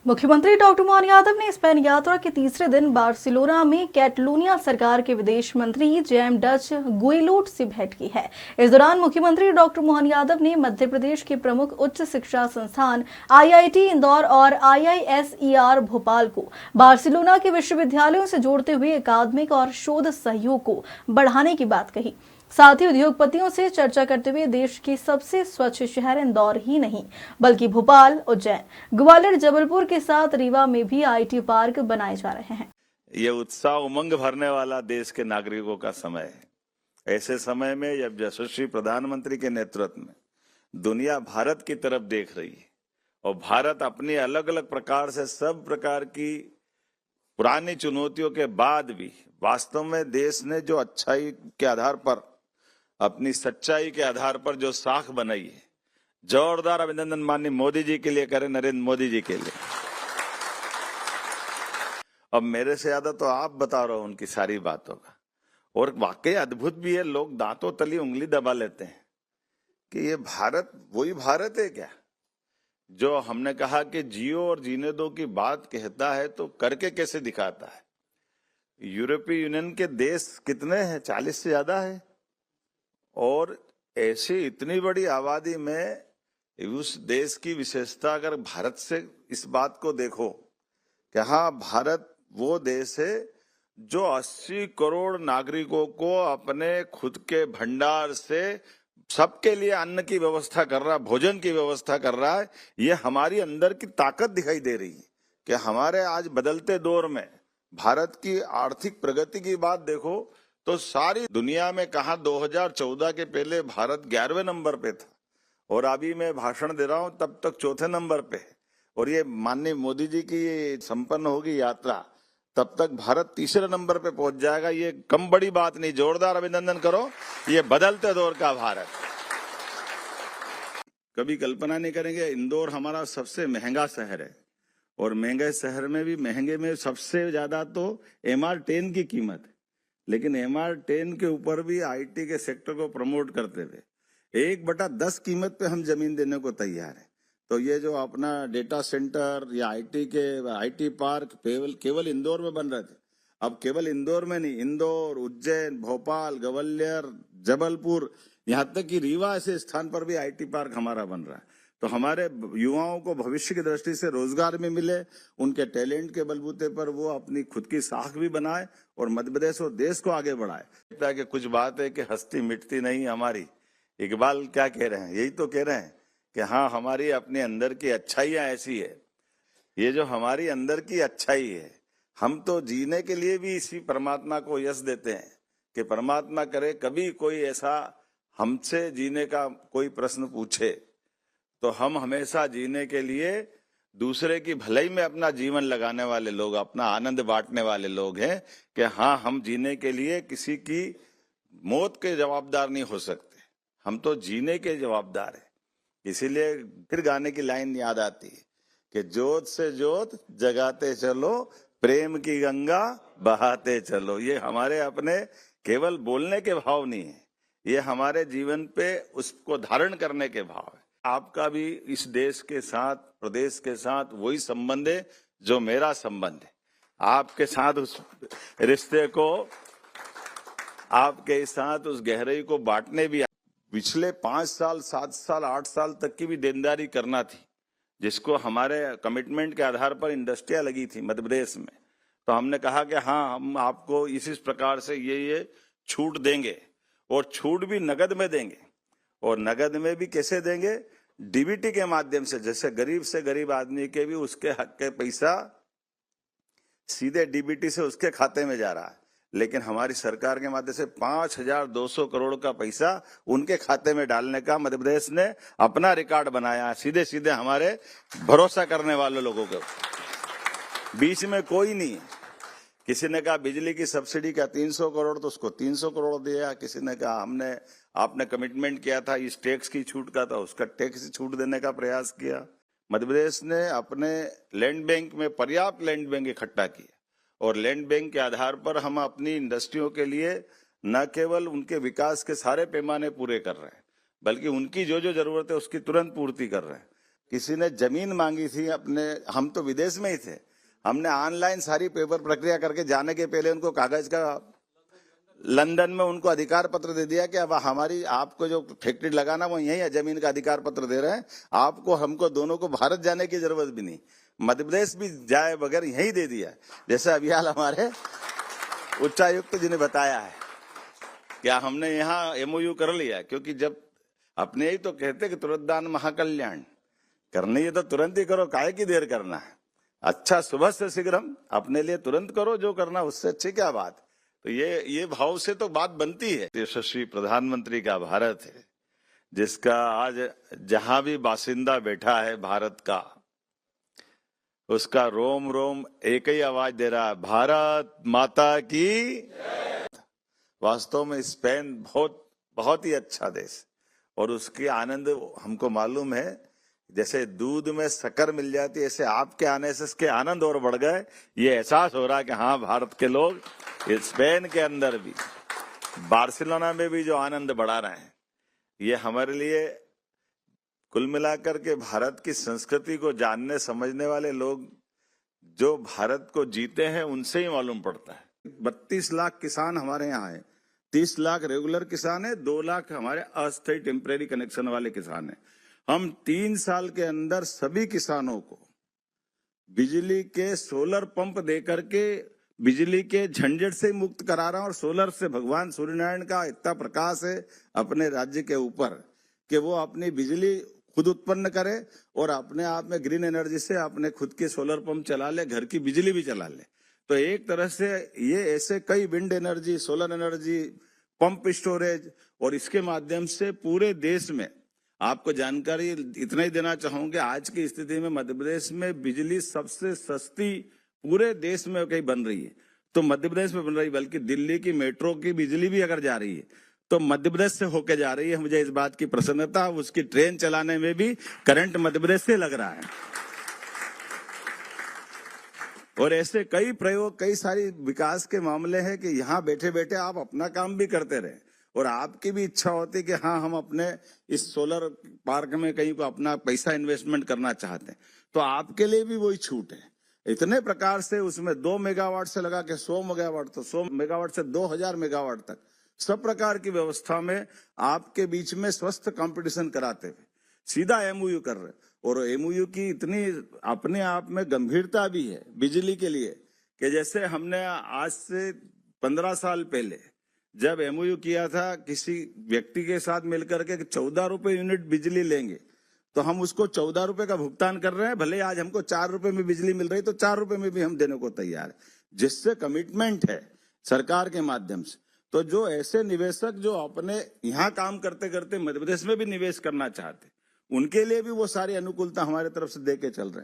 मुख्यमंत्री डॉक्टर मोहन यादव ने स्पेन यात्रा के तीसरे दिन बार्सिलोना में कैटलोनिया सरकार के विदेश मंत्री जेम डच गुइलोट से भेंट की है। इस दौरान मुख्यमंत्री डॉक्टर मोहन यादव ने मध्य प्रदेश के प्रमुख उच्च शिक्षा संस्थान आईआईटी इंदौर और आईआईएसईआर भोपाल को बार्सिलोना के विश्वविद्यालयों से जोड़ते हुए अकादमिक और शोध सहयोग को बढ़ाने की बात कही। साथ ही उद्योगपतियों से चर्चा करते हुए देश के सबसे स्वच्छ शहर इंदौर ही नहीं बल्कि भोपाल, उज्जैन, ग्वालियर, जबलपुर के साथ रीवा में भी आईटी पार्क बनाए जा रहे हैं। ये उत्साह उमंग भरने वाला देश के नागरिकों का समय है। ऐसे समय में जब यशस्वी प्रधानमंत्री के नेतृत्व में दुनिया भारत की तरफ देख रही है और भारत अपनी अलग अलग प्रकार से सब प्रकार की पुरानी चुनौतियों के बाद भी वास्तव में देश ने जो अच्छाई के आधार पर, अपनी सच्चाई के आधार पर जो साख बनाई है, जोरदार अभिनंदन माननीय मोदी जी के लिए करें, नरेंद्र मोदी जी के लिए। अब मेरे से ज्यादा तो आप बता रहे हो उनकी सारी बातों का, और वाकई अद्भुत भी है। लोग दांतों तली उंगली दबा लेते हैं कि ये भारत वही भारत है क्या जो हमने कहा कि जियो और जीने दो की बात कहता है तो करके कैसे दिखाता है। यूरोपीय यूनियन के देश कितने हैं? 40 से ज्यादा है, और ऐसी इतनी बड़ी आबादी में उस देश की विशेषता अगर भारत से इस बात को देखो कि हाँ, भारत वो देश है जो 80 करोड़ नागरिकों को अपने खुद के भंडार से सबके लिए अन्न की व्यवस्था कर रहा है, भोजन की व्यवस्था कर रहा है। ये हमारी अंदर की ताकत दिखाई दे रही है कि हमारे आज बदलते दौर में भारत की आर्थिक प्रगति की बात देखो तो सारी दुनिया में कहा 2014 के पहले भारत 11वें नंबर पे था, और अभी मैं भाषण दे रहा हूं तब तक चौथे नंबर पे है। और ये माननीय मोदी जी की ये संपन्न होगी यात्रा, तब तक भारत तीसरे नंबर पे पहुंच जाएगा। ये कम बड़ी बात नहीं, जोरदार अभिनंदन करो। ये बदलते दौर का भारत। कभी कल्पना नहीं करेंगे, इंदौर हमारा सबसे महंगा शहर है, और महंगे शहर में भी महंगे में सबसे ज्यादा तो MR10 की कीमत है, लेकिन MR10 के ऊपर भी आईटी के सेक्टर को प्रमोट करते हुए 1/10 कीमत पे हम जमीन देने को तैयार है। तो ये जो अपना डेटा सेंटर या आईटी पार्क केवल इंदौर में बन रहे थे, अब केवल इंदौर में नहीं, इंदौर, उज्जैन, भोपाल, ग्वालियर, जबलपुर, यहाँ तक कि रीवा ऐसे स्थान पर भी आईटी पार्क हमारा बन रहा है। तो हमारे युवाओं को भविष्य की दृष्टि से रोजगार भी मिले, उनके टैलेंट के बलबूते पर वो अपनी खुद की साख भी बनाए और मध्य प्रदेश और देश को आगे बढ़ाए। कि कुछ बात है कि हस्ती मिटती नहीं हमारी। इकबाल क्या कह रहे हैं? यही तो कह रहे हैं कि हाँ, हमारी अपने अंदर की अच्छाइयां ऐसी है। ये जो हमारी अंदर की अच्छाई है, हम तो जीने के लिए भी इसी परमात्मा को यश देते हैं कि परमात्मा करे कभी कोई ऐसा हमसे जीने का कोई प्रश्न पूछे तो हम हमेशा जीने के लिए दूसरे की भलाई में अपना जीवन लगाने वाले लोग, अपना आनंद बांटने वाले लोग हैं कि हाँ, हम जीने के लिए किसी की मौत के जवाबदार नहीं हो सकते, हम तो जीने के जवाबदार हैं। इसीलिए फिर गाने की लाइन याद आती है कि जोत से जोत जगाते चलो, प्रेम की गंगा बहाते चलो। ये हमारे अपने केवल बोलने के भाव नहीं है, ये हमारे जीवन पे उसको धारण करने के भाव है। आपका भी इस देश के साथ, प्रदेश के साथ वही संबंध है जो मेरा संबंध है। आपके साथ उस रिश्ते को, आपके साथ उस गहराई को बांटने भी पिछले 5 साल, 7 साल, 8 साल तक की भी देनदारी करना थी, जिसको हमारे कमिटमेंट के आधार पर इंडस्ट्रियां लगी थी मध्य प्रदेश में। तो हमने कहा कि हाँ, हम आपको इस प्रकार से ये छूट देंगे, और छूट भी नगद में देंगे। और नगद में भी कैसे देंगे? डीबीटी के माध्यम से। जैसे गरीब से गरीब आदमी के भी उसके हक के पैसा सीधे डीबीटी से उसके खाते में जा रहा है, लेकिन हमारी सरकार के माध्यम से 5200 करोड़ का पैसा उनके खाते में डालने का मध्य प्रदेश ने अपना रिकॉर्ड बनाया। सीधे सीधे हमारे भरोसा करने वाले लोगों को, बीच में कोई नहीं। किसी ने कहा बिजली की सब्सिडी का 300 करोड़, तो उसको 300 करोड़ दिया। किसी ने कहा आपने कमिटमेंट किया था इस टैक्स की छूट का, था उसका टैक्स छूट देने का प्रयास किया। मध्य प्रदेश ने अपने लैंड बैंक में पर्याप्त लैंड बैंक इकट्ठा किया, और लैंड बैंक के आधार पर हम अपनी इंडस्ट्रियों के लिए न केवल उनके विकास के सारे पैमाने पूरे कर रहे हैं, बल्कि उनकी जो जो जरूरत है उसकी तुरंत पूर्ति कर रहे हैं। किसी ने जमीन मांगी थी अपने, हम तो विदेश में ही थे, हमने ऑनलाइन सारी पेपर प्रक्रिया करके जाने के पहले उनको कागज का लंदन में उनको अधिकार पत्र दे दिया कि अब हमारी आपको जो फैक्ट्री लगाना वो यही है, जमीन का अधिकार पत्र दे रहे हैं आपको, हमको दोनों को भारत जाने की जरूरत भी नहीं, मध्य प्रदेश भी जाए बगैर यही दे दिया। जैसे अभी हाल हमारे उच्चायुक्त जी ने बताया है क्या हमने यहाँ एमओयू कर लिया, क्योंकि जब अपने ही तो कहते कि तुरंत दान महाकल्याण, करने ये तो तुरंत ही करो, काहे की देर करना है। अच्छा सुबह से शीघ्रम, अपने लिए तुरंत करो जो करना, उससे अच्छी क्या बात। तो ये भाव से तो बात बनती है। यशस्वी प्रधानमंत्री का भारत है जिसका आज जहां भी बासिंदा बैठा है भारत का, उसका रोम रोम एक ही आवाज दे रहा है, भारत माता की। वास्तव में स्पेन बहुत ही अच्छा देश, और उसकी आनंद हमको मालूम है, जैसे दूध में शक्कर मिल जाती है ऐसे आपके आने से इसके आनंद और बढ़ गए। ये एहसास हो रहा है कि हाँ भारत के लोग स्पेन के अंदर भी, बार्सिलोना में भी जो आनंद बढ़ा रहे हैं, ये हमारे लिए कुल मिलाकर के भारत की संस्कृति को जानने समझने वाले लोग जो भारत को जीते हैं उनसे ही मालूम पड़ता है। 32 लाख किसान हमारे यहाँ है, 30 लाख रेगुलर किसान है, 2 लाख हमारे अस्थायी टेम्परेरी कनेक्शन वाले किसान है। हम 3 साल के अंदर सभी किसानों को बिजली के सोलर पंप दे करके बिजली के झंझट से मुक्त करा रहा हूं, और सोलर से भगवान सूर्यनारायण का इतना प्रकाश है अपने राज्य के ऊपर कि वो अपनी बिजली खुद उत्पन्न करे और अपने आप में ग्रीन एनर्जी से अपने खुद के सोलर पंप चला ले, घर की बिजली भी चला ले। तो एक तरह से ये ऐसे कई wind energy, solar energy, pump storage, और इसके माध्यम से पूरे देश में आपको जानकारी इतना ही देना चाहूंगा, आज की स्थिति में मध्य प्रदेश में बिजली सबसे सस्ती पूरे देश में कहीं बन रही है, तो मध्य प्रदेश में बन रही, बल्कि दिल्ली की मेट्रो की बिजली भी अगर जा रही है तो मध्य प्रदेश से होकर जा रही है। मुझे इस बात की प्रसन्नता, उसकी ट्रेन चलाने में भी करंट मध्य प्रदेश से लग रहा है। और ऐसे कई प्रयोग, कई सारी विकास के मामले हैं कि यहाँ बैठे बैठे आप अपना काम भी करते रहे, और आपकी भी इच्छा होती कि हाँ हम अपने इस सोलर पार्क में कहीं को अपना पैसा इन्वेस्टमेंट करना चाहते हैं, तो आपके लिए भी वही छूट है। इतने प्रकार से उसमें 2 मेगावाट से लगा के 100 मेगावाट, तो 100 मेगावाट से 2000 मेगावाट तक सब प्रकार की व्यवस्था में आपके बीच में स्वस्थ कंपटीशन कराते हुए सीधा एमओयू कर रहे, और एमओयू की इतनी अपने आप में गंभीरता भी है बिजली के लिए कि जैसे हमने आज से 15 साल पहले जब एमओयू किया था किसी व्यक्ति के साथ मिलकर के 14 रुपए यूनिट बिजली लेंगे, तो हम उसको 14 रुपए का भुगतान कर रहे हैं। भले आज हमको 4 रुपए में बिजली मिल रही तो 4 रुपए में भी हम देने को तैयार है, जिससे कमिटमेंट है सरकार के माध्यम से। तो जो ऐसे निवेशक जो अपने यहाँ काम करते करते मध्य प्रदेश में भी निवेश करना चाहते, उनके लिए भी वो सारी अनुकूलता हमारे तरफ से दे के चल रहे हैं।